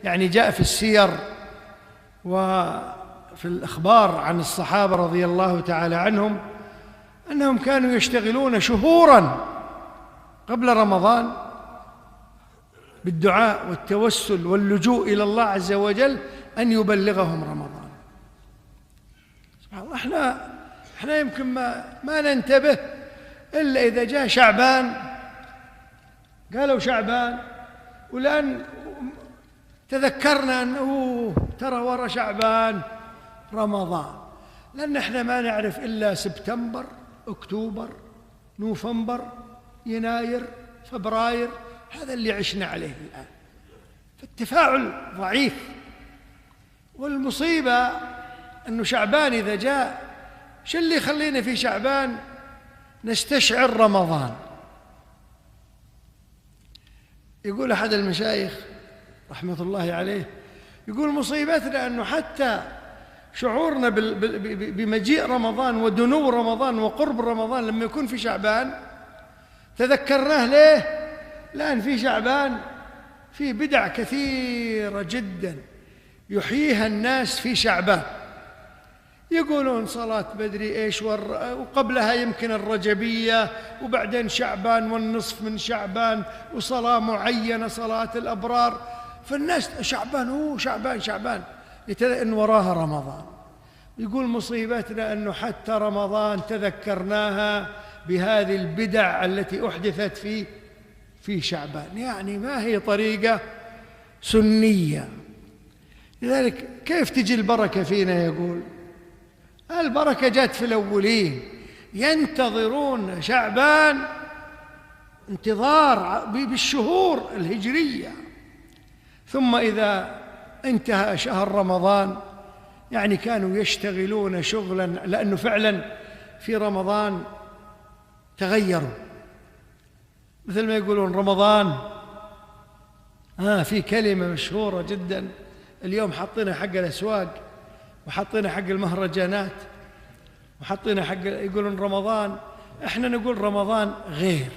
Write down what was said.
يعني جاء في السير وفي الأخبار عن الصحابة رضي الله تعالى عنهم أنهم كانوا يشتغلون شهوراً قبل رمضان بالدعاء والتوسل واللجوء إلى الله عز وجل أن يبلغهم رمضان. سبحان الله، احنا يمكن ما ننتبه إلا إذا جاء شعبان، قالوا شعبان، والآن تذكرنا أنه ترى ورا شعبان رمضان، لأن احنا ما نعرف إلا سبتمبر، أكتوبر، نوفمبر، يناير، فبراير، هذا اللي عشنا عليه الآن، فالتفاعل ضعيف. والمصيبة أنه شعبان إذا جاء، شو اللي يخلينا في شعبان نستشعر رمضان؟ يقول أحد المشايخ رحمة الله عليه، يقول مصيبتنا أنه حتى شعورنا بمجيء رمضان ودنو رمضان وقرب رمضان لما يكون في شعبان تذكرناه. ليه؟ لأن في شعبان في بدع كثيرة جدا يحييها الناس في شعبان، يقولون صلاة بدري إيش وقبلها يمكن الرجبية، وبعدين شعبان والنصف من شعبان، وصلاة معينة صلاة الأبرار، فالناس شعبان شعبان إن وراها رمضان. يقول مصيبتنا أنه حتى رمضان تذكرناها بهذه البدع التي أحدثت في شعبان، يعني ما هي طريقة سنية. لذلك كيف تجي البركة فينا؟ يقول البركة جت في الأولين، ينتظرون شعبان انتظار بالشهور الهجرية، ثم إذا انتهى شهر رمضان يعني كانوا يشتغلون شغلا، لأنه فعلا في رمضان تغيروا. مثل ما يقولون رمضان في كلمة مشهورة جدا اليوم حطينا حق الأسواق، وحطينا حق المهرجانات، وحطينا حق، يقولون رمضان، احنا نقول رمضان غير.